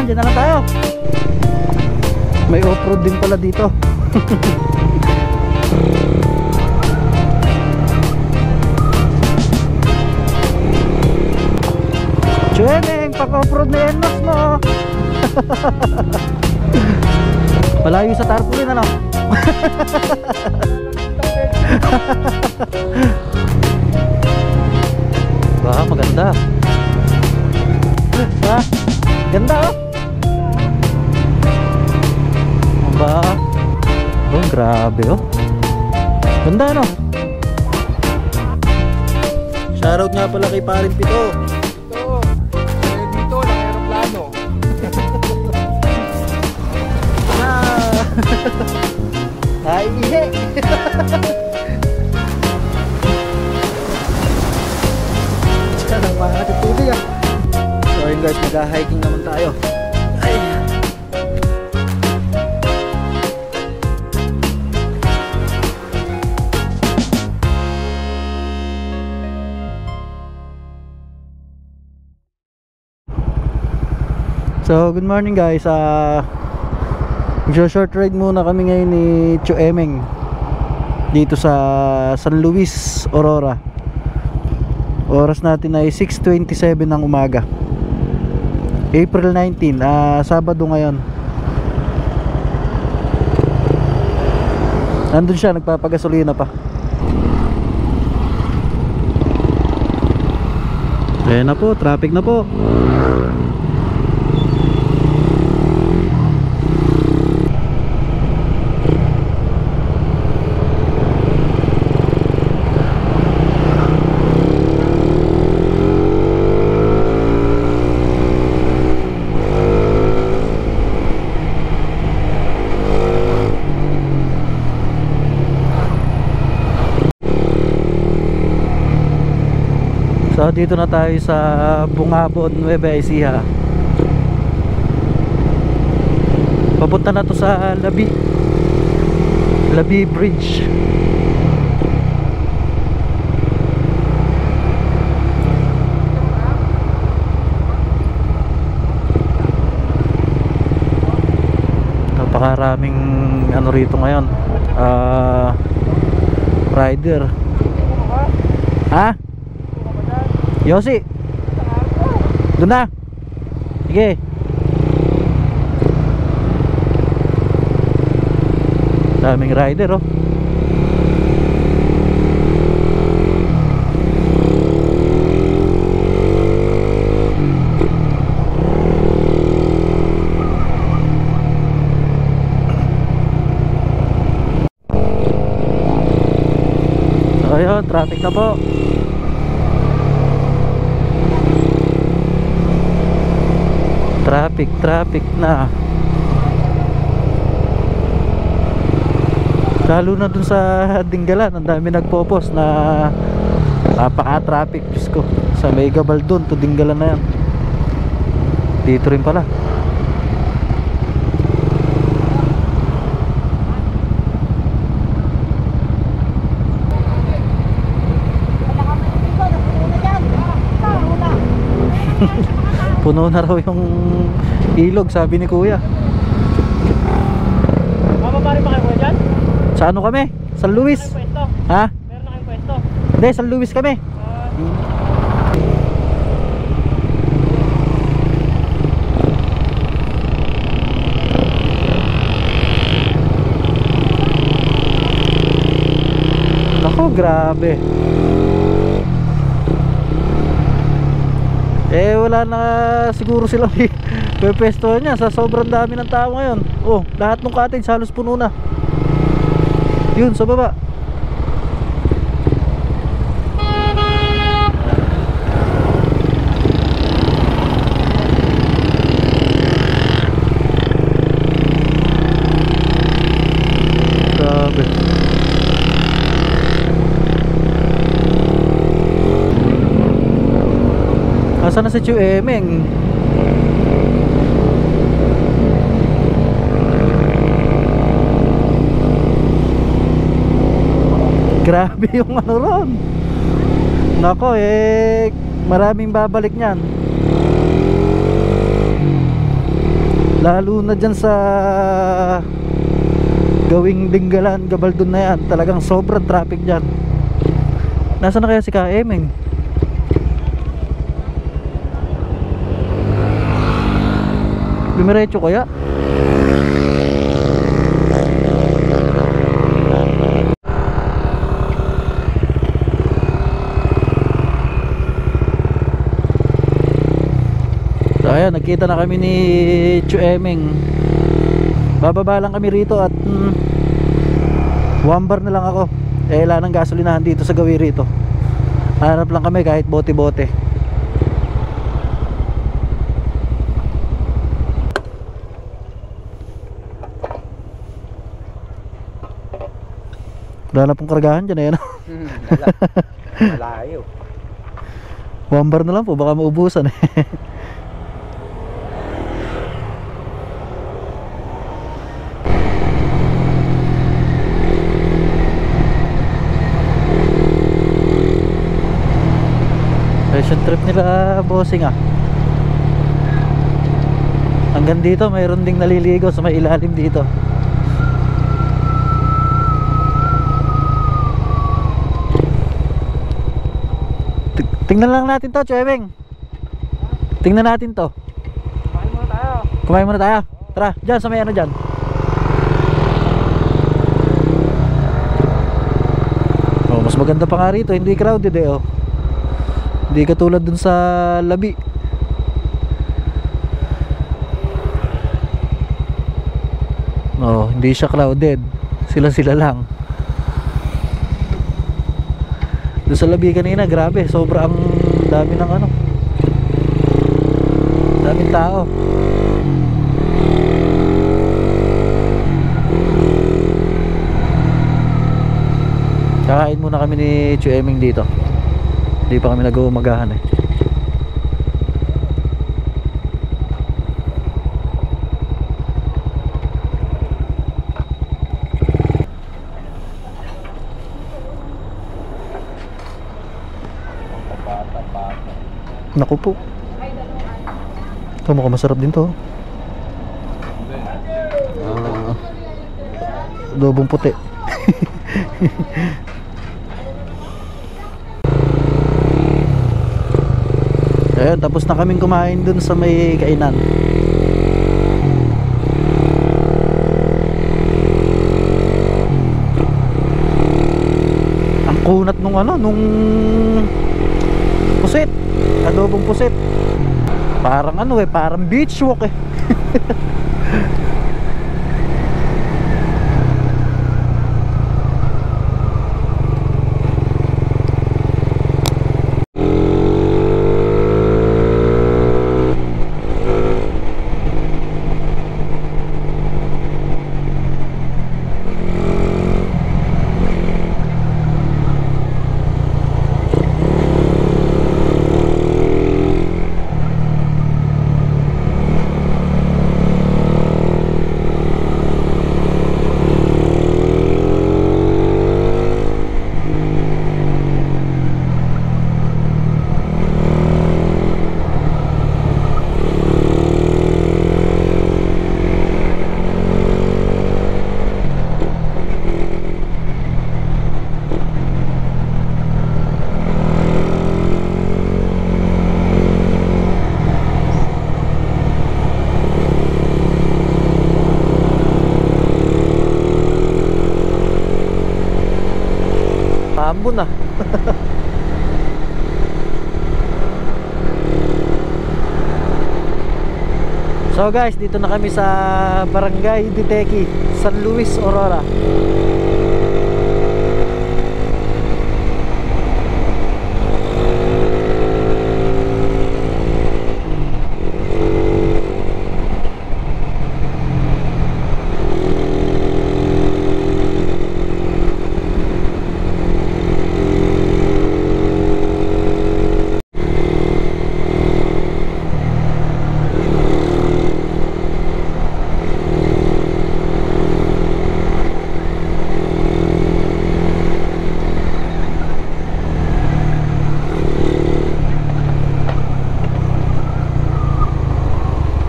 Yan, dyan na lang tayo. May off-road din pala dito. Chueneng, pag-off-road na yan, Nox mo. Malayo sa tarpaulin, ano? Ba, maganda. Ha? Ganda, oh. Ba? Oh, grabe, oh. Ganda, no? Shoutout nga pala kay Parin Pito. Dito, naka-aeroplano. Ay, ihe. Diyan ang mga katutuloy, ah. So ayun guys, mag-hiking naman tayo. Ay. So good morning guys. Short ride muna kami ngayon ni Chuemeng dito sa San Luis, Aurora. Oras natin ay 6:27 ng umaga, April 19, Sabado ngayon. Nandun siya, nagpapagasolina pa. Ayan na po, traffic na po. So dito na tayo sa Bungabon, Nueva Ecija. Papunta na to sa Labi Bridge. Napakaraming ano rito ngayon, rider. Ha? Yosi, doon na. Sige. Daming rider, oh. So ayun, traffic na po. Traffic na. Lalo na dun sa Dinggalan, ang dami nagpo-post na napaka-traffic. Diyos ko, sa Mega Baldon to Dinggalan na yan. Dito rin pala. Puno na raw yung ilog, sabi ni Kuya. Mababa rin ba kayo kuya dyan? Sa ano kami? San Luis. Ha? Meron na kayong pwesto? Hindi, San Luis kami. Ako, grabe. Wala na siguro silang pepesto niya sa sobrang dami ng tao ngayon. Oh, lahat ng cottage halos puno na. Yun sa baba. Grabe. Asa na si Chuemeng? Grabe yung ano ron. Nako, maraming babalik niyan. Lalo na dyan sa gawing Dinggalan, Gabaldon na yan, talagang sobrang traffic dyan. Nasaan na kaya si Ka-Emeng? Dumiretso kaya? So ayan, nagkita na kami ni Chuemeng. Bababa lang kami rito at 1 bar na lang ako. Wala ng gasolinahan dito sa gawi rito. Hanap lang kami kahit bote-bote. Wala na pong kargahan dyan, ayan. Malayo. 1 bar na lang po, baka maubusan eh. Fashion trip nila bossing ah. Hanggang dito mayroon ding naliligo sa may ilalim dito. Tingnan lang natin to, Chuemeng. Tingnan natin to. Kumain muna tayo. Kumain muna tayo. Tara, dyan sa may ano dyan. Oh, mas maganda pa nga rito, hindi crowded eh oh. Hindi katulad dun sa Labi. Oh, hindi siya crowded. Sila lang. Doon sa Labi kanina, grabe, sobrang dami ng ano. Daming tao. Kakain muna kami ni Chuemeng dito. Hindi pa kami nag-uumagahan eh. Naku po. Ito mukhang masarap din to. Adobong puti. Ayun, tapos na kaming kumain dun sa may kainan. Ang kunat nung ano, nung pusit, adobong pusit. Parang ano eh, parang beach walk eh. Ambon na. So guys, dito na kami sa Barangay Diteki, San Luis, Aurora.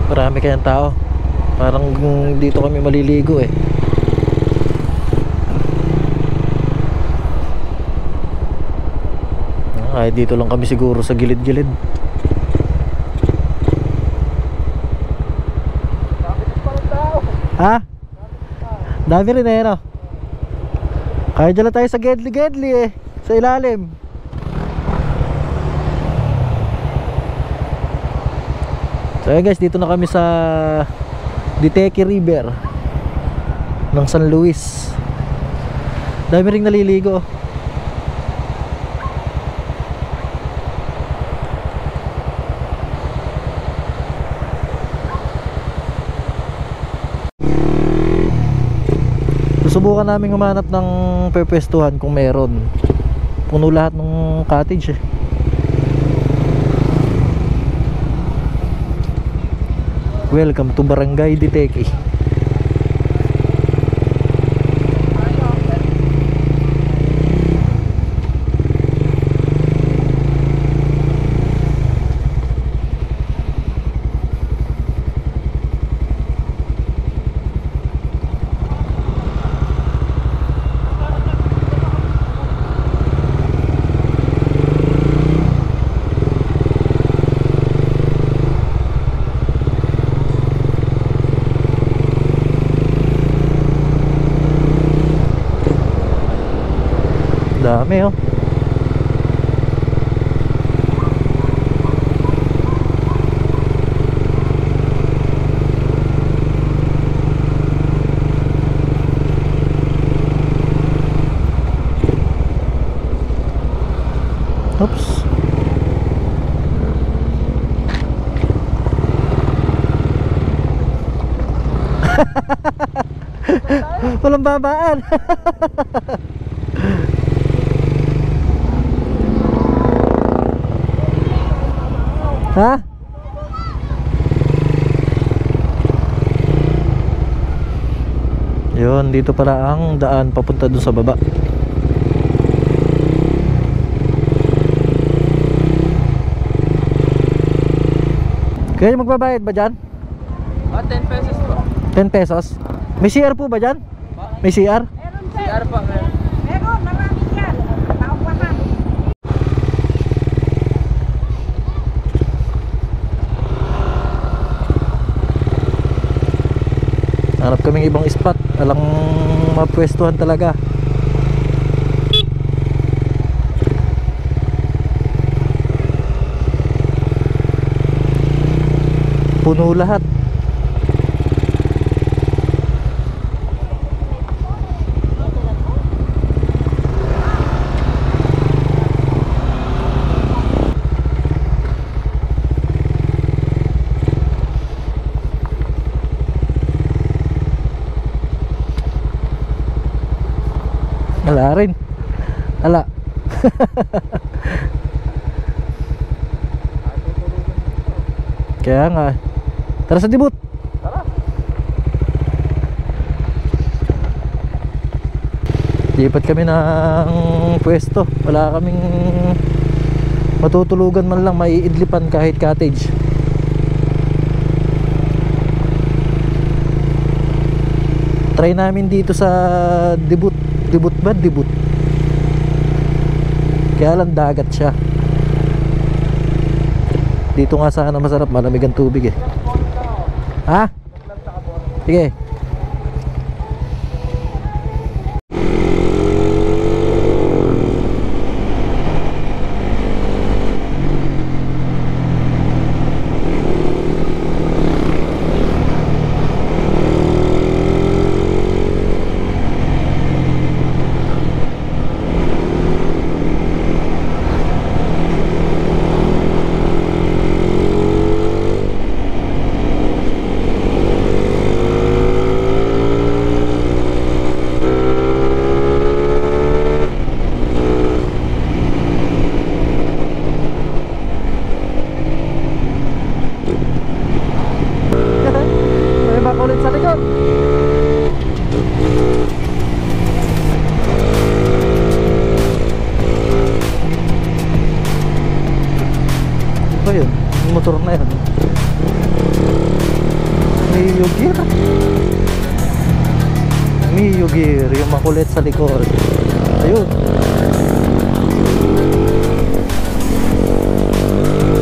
Marami kayang tao. Parang dito kami maliligo eh. Kahit dito lang kami siguro sa gilid-gilid. Ha? Dami rin eh, no? Kaya dyan lang tayo sa gedli-gedli eh, sa ilalim. So ayan guys, dito na kami sa Diteque River ng San Luis. Dami ring naliligo. Susubukan namin humanap ng pwestuhan kung meron. Puno lahat ng cottage eh. Welcome to Barangay Diteque. Dami oh. Oops. Walang babaan. Ha? Yun, dito pala ang daan papunta dun sa baba. Kaya magbabayad ba dyan? 10 pesos po. 10 pesos? May CR po ba dyan? May CR? CR pa. Meron, marami yan. Taupahan. Hanap kaming ibang spot. Alang mapwestuhan talaga. Puno lahat. Wala rin. Ala. Kaya nga. Tara sa debut. Tara. Lipat kami ng pwesto. Wala kaming matutulugan man lang, maiidlipan kahit cottage. Try namin dito sa debut. Debut ba? Debut. Kaya lang dagat siya. Dito nga sana masarap, malamig ang tubig eh. Ha? Sige. May makulit sa likod. Ano ba yun? Yung motor na yun. May Mio Gear. Mio Gear, yung makulit sa likod. Ayun.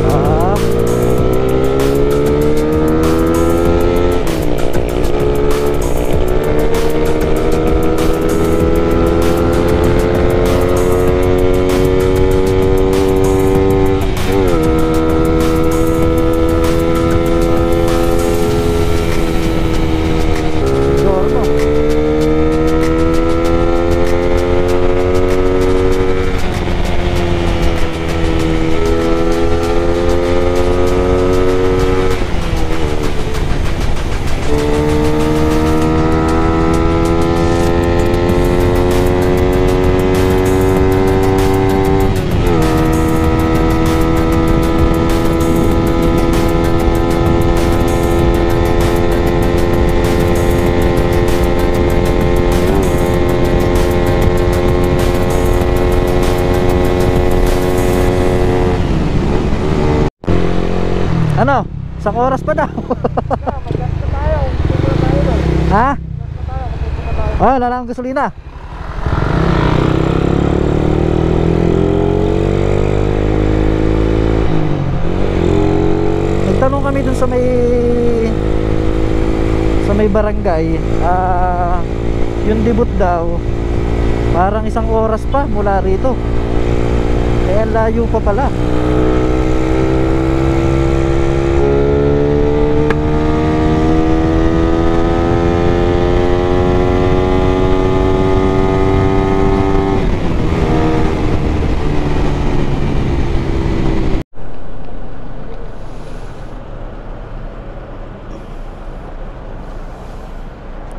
Ah. Ano? Isang oras pa daw. Ha? Oh, wala lang gasolina. Nagtanong kami dun sa may barangay, yung debut daw parang isang oras pa mula rito. Kaya layo pa pala.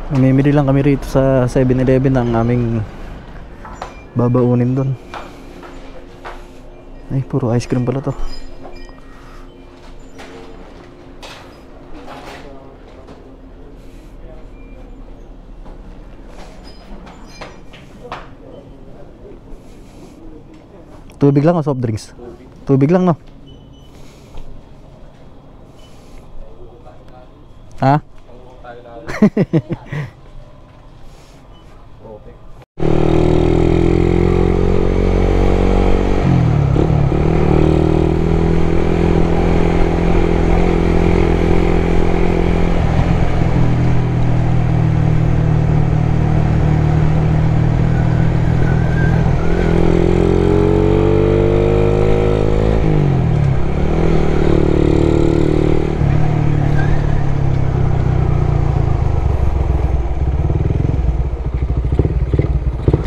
Mamimili lang kami rito sa 7-Eleven ng aming babaunin doon. Ay, puro ice cream pala to. Tubig lang o soft drinks? Tubig lang, no? Ha?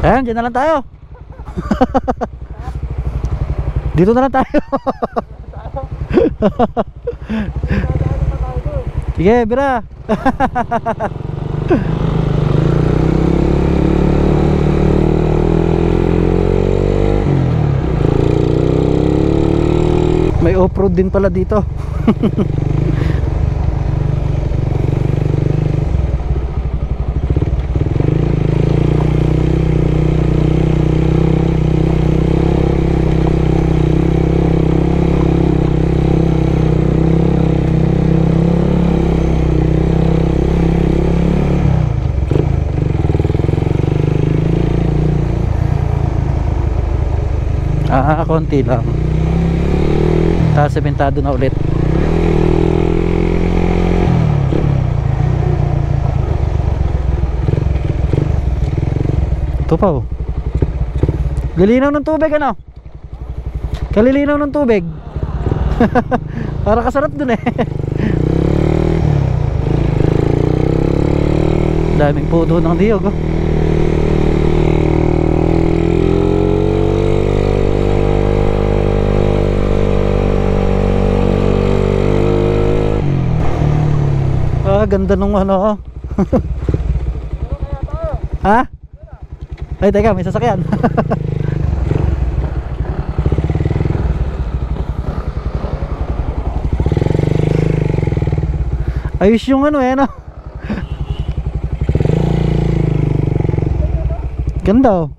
Ayan, dyan na lang tayo. Dito na lang tayo. Sige, bira. May off-road din pala dito. Konti lang. Tapos sementado na ulit. Ito pa oh. Galinaw ng tubig ano? Kalilinaw ng tubig. Para kasarap dun eh. Daming puno ng diyog oh. Ganda nung ano. Ha? Ay teka, may sasakyan. Ayos yung ano eh no? Ganda oh.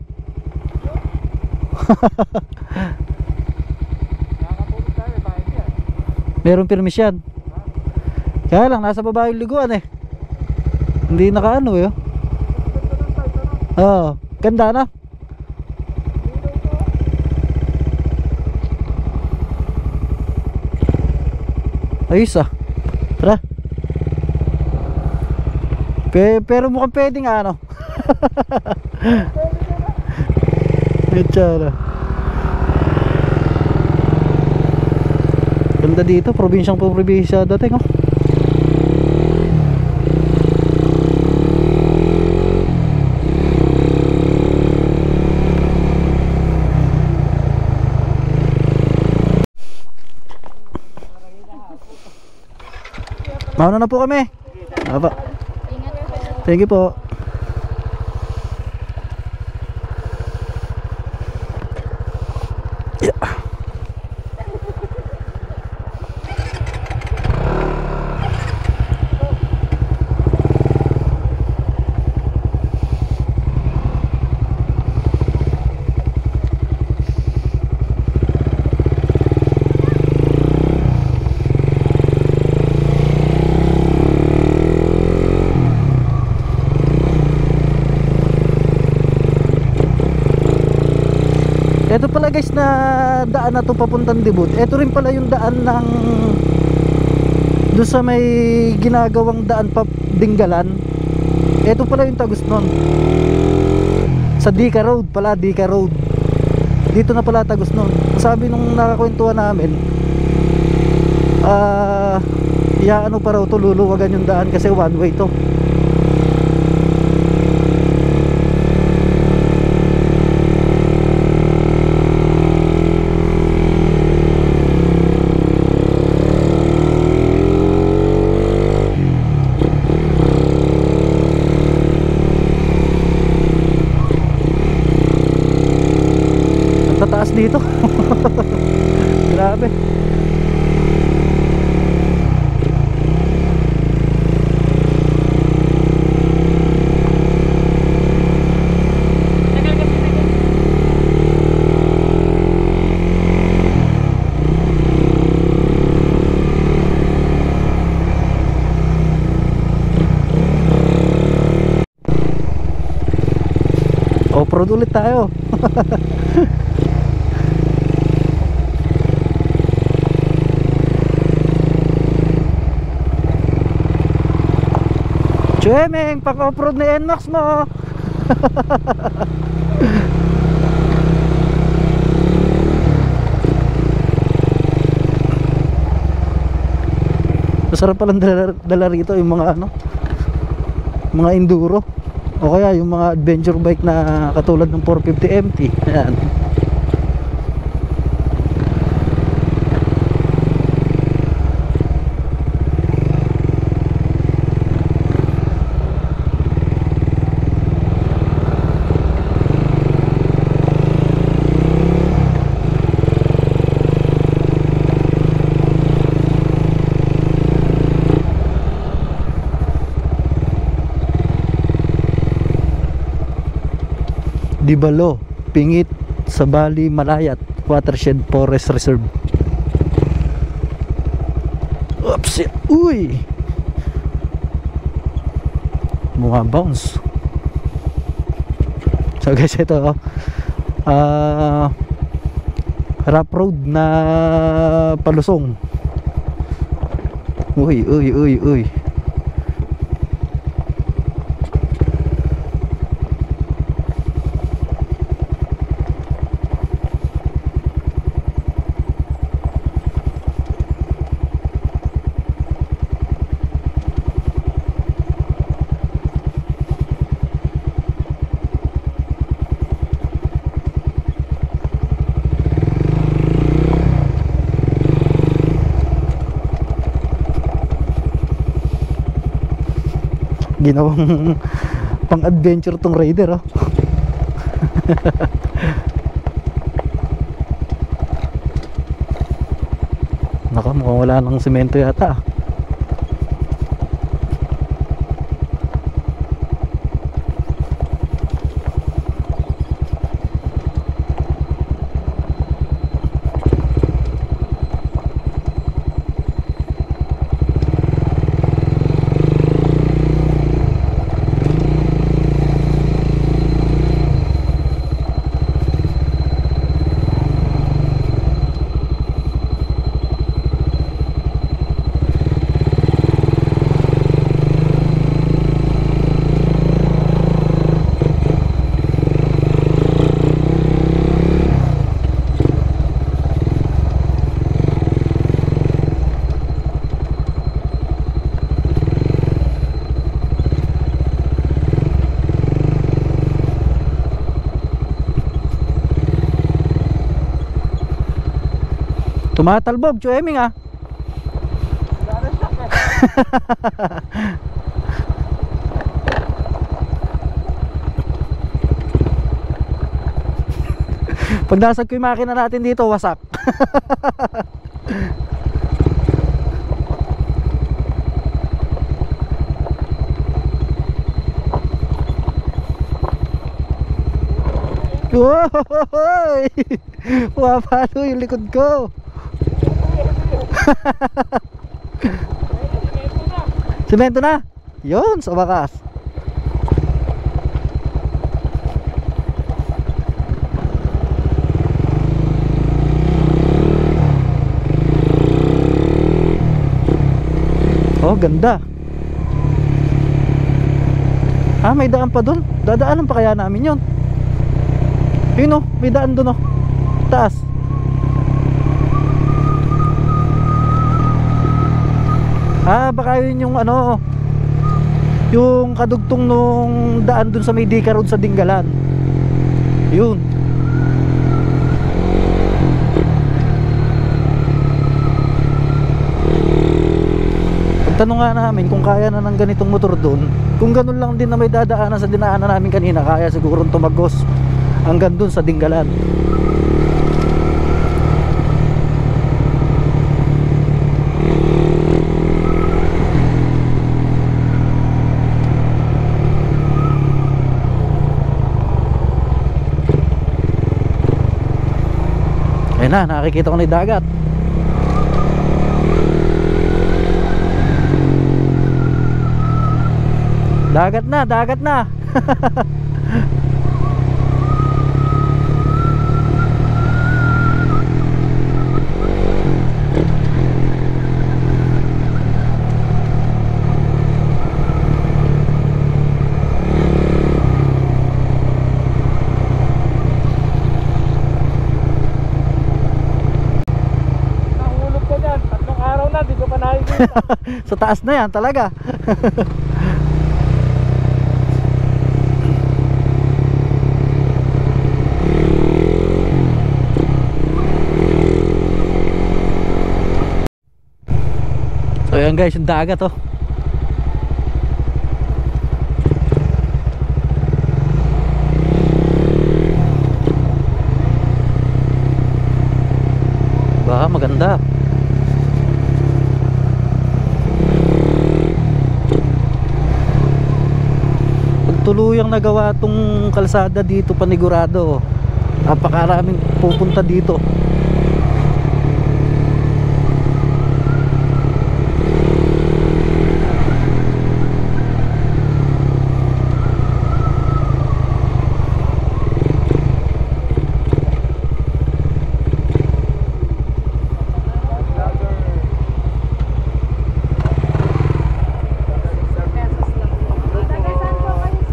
Merong permis yan. Kaya lang nasa baba yung liguan eh. Hindi nakaano eh. Oo, ganda na. Ayos ah. Tara. Pero mukhang pwede nga ano. Itsara. Ganda dito, probinsyang po probinsya dating oh. Mauna na po kami. Aba. Thank you po. Yeah. Ito pala guys na daan na to papuntang Dibut. Ito rin pala yung daan ng doon sa may ginagawang daan pa Dinggalan. Ito pala yung Tagus nun. Sa Dika Road pala, Dika Road. Dito na pala Tagus nun. Sabi nung nakakwentuhan namin, ano pa raw to, luluwagan yung daan kasi one way to. Tataas dito. Grabe. Off-road ulit tayo. Chemeng, pang-off-road na NMAX mo. Masarap palang dala rito yung mga ano, mga enduro o kaya yung mga adventure bike na katulad ng 450 MT. Ayan. Dibalo, Pingit, Sabali, Malayat, Watershed Forest Reserve. Oops, uy! Mga bounce. So guys, ito rough road na palusong. Uy, uy, uy, uy. Ginawang pang adventure tong Raider oh. Naka, mukhang wala ng semento yata. Tumatalbog, Chueming ah. Pag nasag ko yung makina natin dito, wasak. Woy! Pumapalo yung likod ko. Semento na. Yun, sa wakas. Oh, ganda. Ah, may daan pa dun. Dadaanan pa kaya namin yun. Yun oh, may daan dun oh. Taas. Ah, baka yun yung ano, yung kadugtong nung daan dun sa may Dika Road sa Dinggalan. Yun. Pagtanong nga namin kung kaya na ng ganitong motor dun. Kung ganun lang din na may dadaanan sa dinaanan namin kanina, kaya siguro tumagos hanggang dun sa Dinggalan. Ayun na, nakikita ko na yung dagat. Dagat na, dagat na. Nahulog ka dyan. 3 araw na, di ko pa nakikita. Sa taas na yan talaga. So yan guys, yung dagat oh. Bah, maganda. Pagtuluyang nagawa tong kalsada dito, panigurado oh. Napakaraming pupunta dito.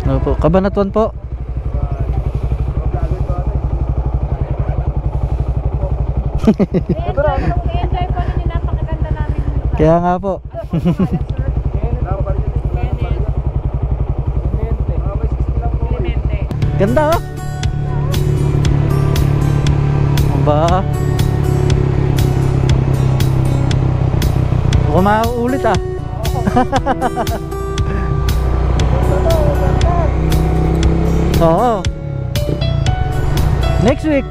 Opo, Cabanatuan po. I-enjoy po ninyo, napakaganda namin yung lugar. Kaya nga po. Clemente. Ganda oh. Aba. Baka mauulit ah. Oo. Next week.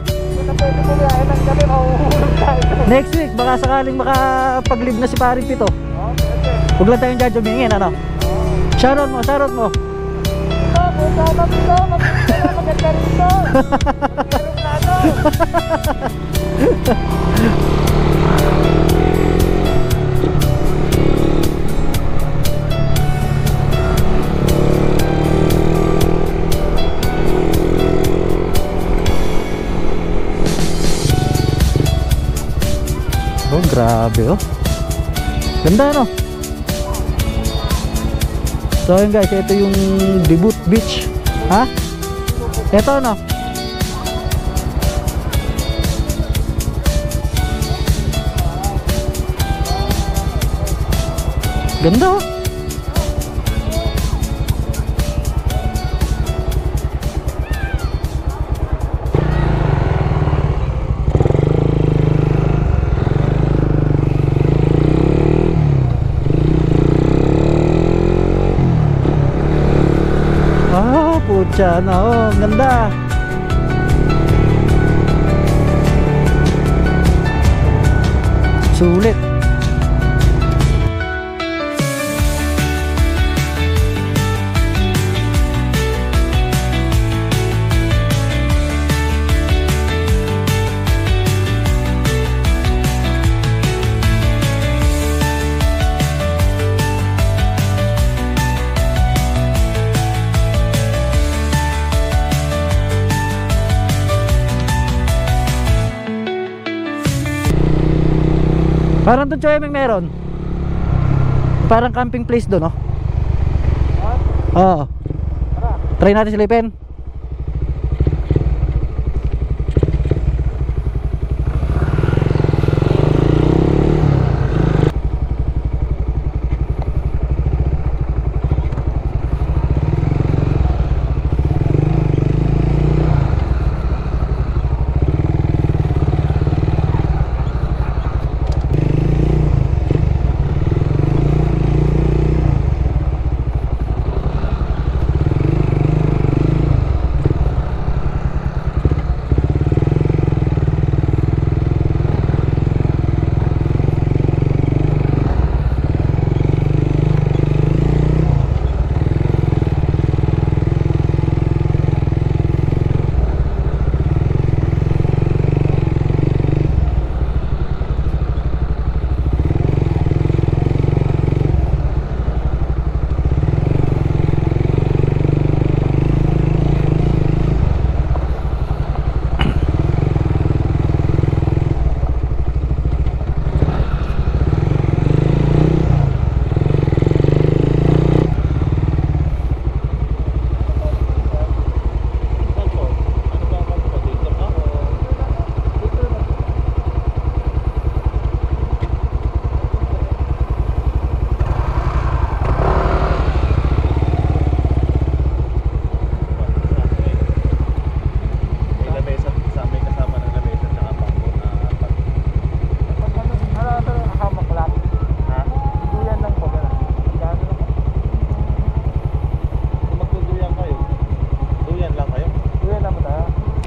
Next week baka sakaling makapag-live na si Paring Pito. Huwag lang tayong jajumingin ano. Shoutout mo, shoutout mo. Maganda rito. Oh, grabe oh. Ganda no. So yun guys, ito yung debut beach. Ha? Ito no. Ganda oh. Putya na, oh, ang ganda. Sulit. Parang doon Choemeng meron. Parang camping place doon, oh. Oo. Try natin silipin.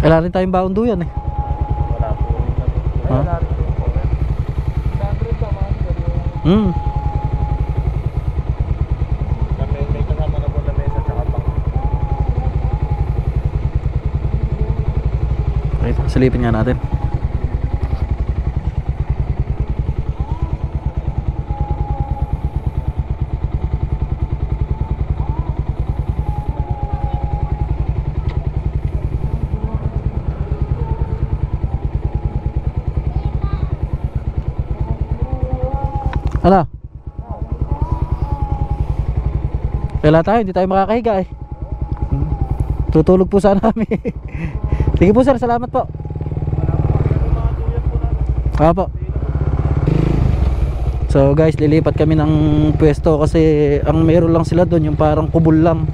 Wala rin tayong baon duyan eh. Wala po. Ha? Wala rin po. Siyempre naman. May kasama na po na mesa tsaka pang. Right, silipin nga natin. Ano? Wala tayo, hindi tayo makakahiga eh. Tutulog po sana kami. Sige po sir, salamat po. Po. So guys, lilipat kami ng pwesto kasi ang meron lang sila doon yung parang kubol lang.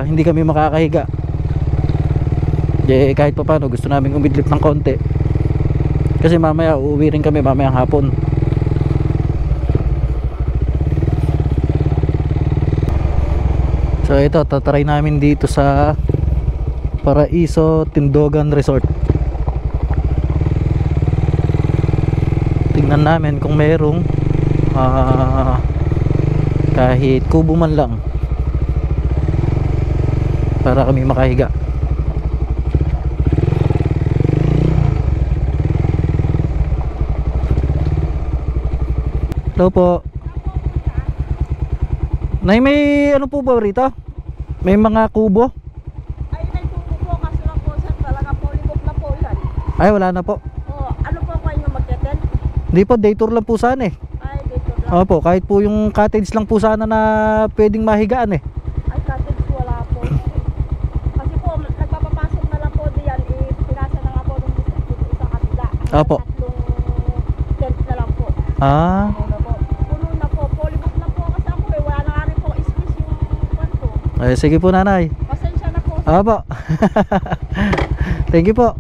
Hindi kami makakahiga. Kahit pa paano gusto namin umidlip ng konti. Kasi mamaya uuwi rin kami mamayang hapon. So ito, tatry namin dito sa Paraiso Tindogan Resort. Tingnan namin kung merong kahit kubo man lang para kami makahiga. Hello po. Nay, may ano po ba rito? May mga kubo? Ay, may tubo po kasi lang po sir. Talaga po, libog na po yan. Ay, wala na po. Oh, ano po kayo mag-attend? Hindi po, day tour lang po sana eh. Ay, dito lang. Opo, kahit po yung cottage lang po sana na pwedeng mahigaan eh. Ay, cottage wala po. Kasi po, nagpapapasok na lang po diyan. Pinasa na nga po ng district sa kanila. Opo. Tatlong tent na lang po. Ah, Puno na po. Libog na po kasi ako eh. Wala na nga rin po space yung kwan ko. ay, sige po nanay. Pasensya na po. Opo. Thank you po.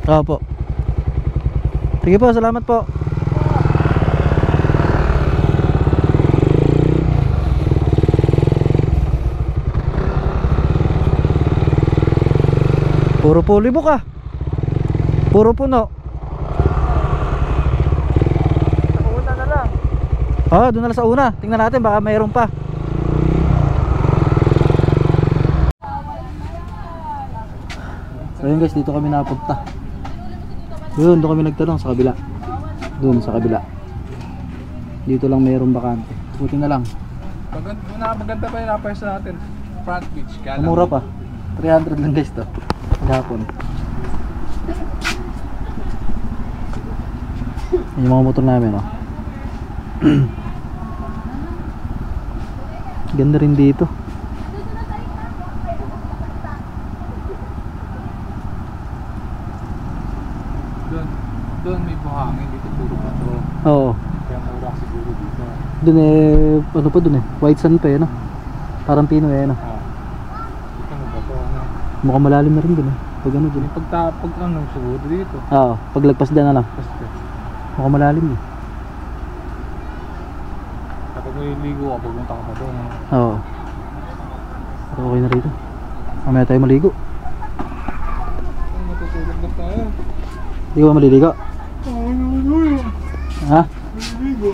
Opo. Sige po, salamat po. Puro pulibok ah. Puro puno. Una na lang. Ah, doon na lang sa una. Tingnan natin baka mayroon pa. So yun guys, dito kami napunta. Doon kami nagtanong sa kabila. Doon sa kabila. Dito lang mayroong bakante. Buti na lang. Maganda pa yung napayos natin. Front beach. Mura pa. 300 lang guys to. Maghapon. Yung mga motor namin oh. Ganda rin dito. Doon may buhangin, dito puro bato. Oo. Kaya mura siguro dito. Doon eh, ano pa doon eh, white sand pa eh no? Parang Pinoy eh no? Dito may bato, ano. Mukhang malalim na rin doon eh. Pag ano doon. Pag ano, siguro dito. Oo, paglagpas dyan ano. Basta. Mukhang malalim eh. Kapag may ligo ka, pupunta ka pa doon. Ano. Oo. Pero okay na rito. Mamaya tayo maligo. Matutulog na tayo. Hindi ka ba maliligo? Ha? Maliligo.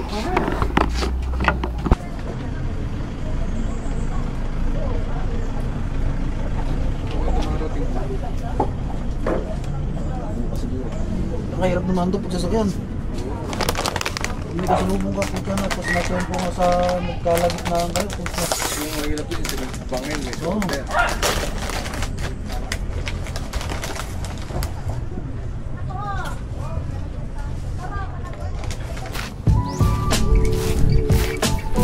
Ang hirap naman doon pag sasakyan. Hindi ka sinubong ka puta na tapos natempo nga sa nagkalagit na ang kayo. Yung mahirap yun, sa bangin eh. Oo.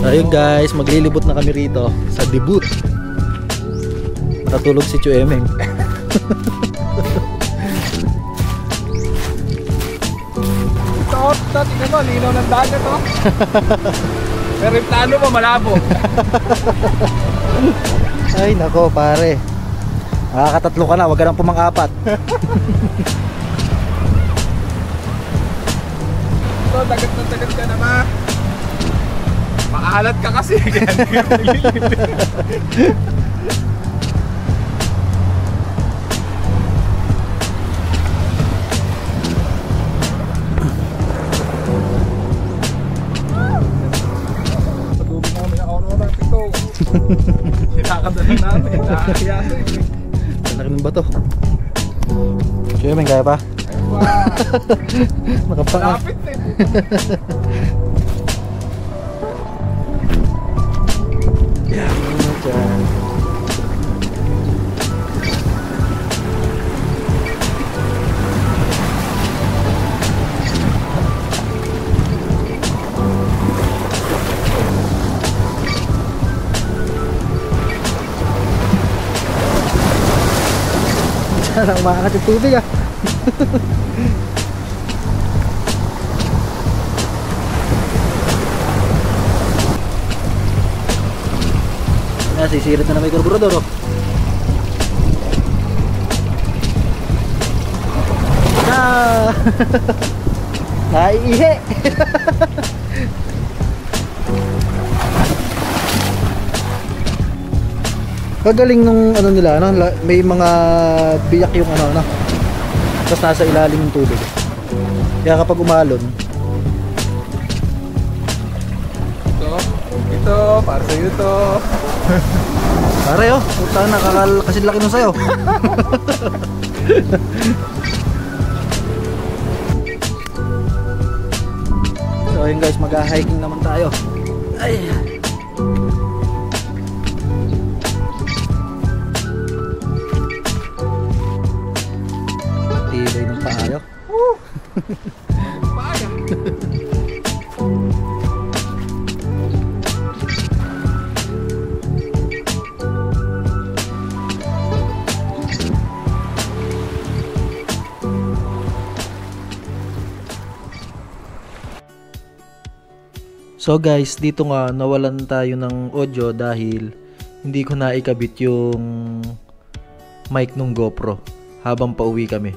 Ayun guys, maglilibot na kami rito sa debut. Nakatulog si Chuemeng. Tingnan mo, linaw ng dagat oh. Pero yung plano mo malabo. Ay nako pare. Nakakatatlo ka na, wag ka nang pumang-apat. So, dagat na dagat ka na ba? Maalat ka kasi. Kaya hindi ka nililip. Patulog namin ang Aurora ito. Sinakadalan namin. Nakakaya ito eh. Laki ng bato. Chuemeng, kaya pa? Nakapaa. Lapit eh. Dyan. Parang maangat yung tubig ah. Sisirit na may karburador oh. Naiihi. Kagaling nung ano nila, ano, may mga biyak yung ano, tapos nasa ilalim yung tubig. Kaya kapag umalon, Ito, para sa'yo ito. pare oh, puta na, kasi laki nun sa'yo. So ayun guys, mag-hiking naman tayo. Ay. Tibay ng paayo. Paya. So guys, dito nga nawalan tayo ng audio dahil hindi ko na ikabit yung mic nung GoPro habang pauwi kami.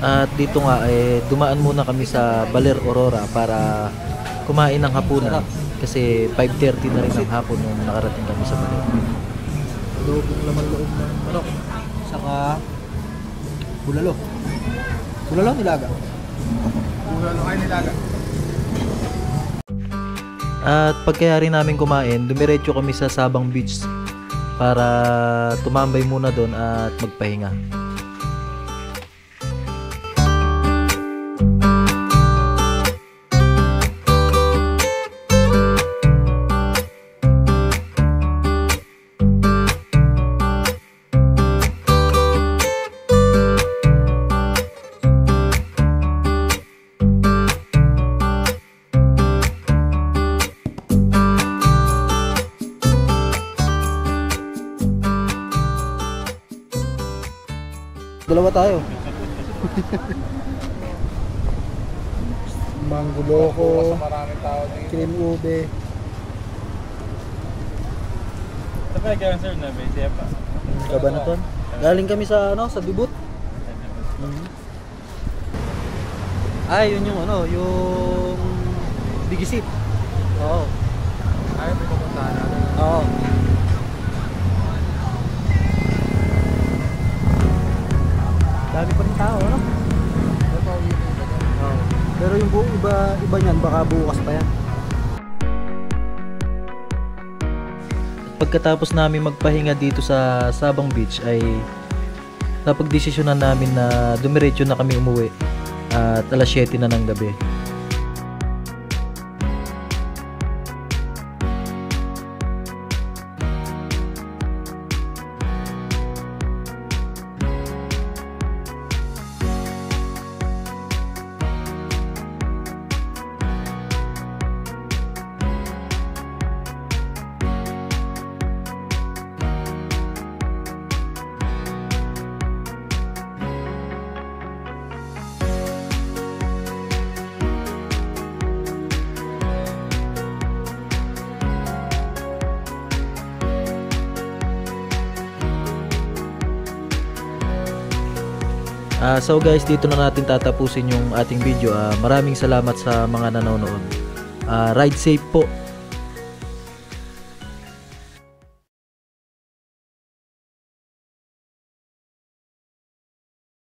At dito nga dumaan muna kami sa Baler Aurora para kumain ng hapunan kasi 5:30 na rin ng hapon nung nakarating kami sa Baler. Lobong laman loob ng manok saka bulalo. Bulalo nilaga. Bulalo kayo nilaga. At pagkayari namin kumain, dumiretso kami sa Sabang Beach para tumambay muna doon at magpahinga. Dalawa tayo. Mango loco, Maraming tao dito. cream ube. Ito pa yung sir na may siya pa. Kabanaton. Galing kami sa sa debut. Ay, yun yung yung Bigisit. Oo. Ay, may pupuntahan natin. Oo. Dami pa rin tao, ano? Oo. Pero yung iba niyan, baka bukas pa yan. Pagkatapos namin magpahinga dito sa Sabang Beach ay napagdesisyonan namin na dumiretso na kami umuwi at alas 7 na ng gabi. So guys, dito na natin tatapusin yung ating video. Maraming salamat sa mga nanonood. Ride safe po.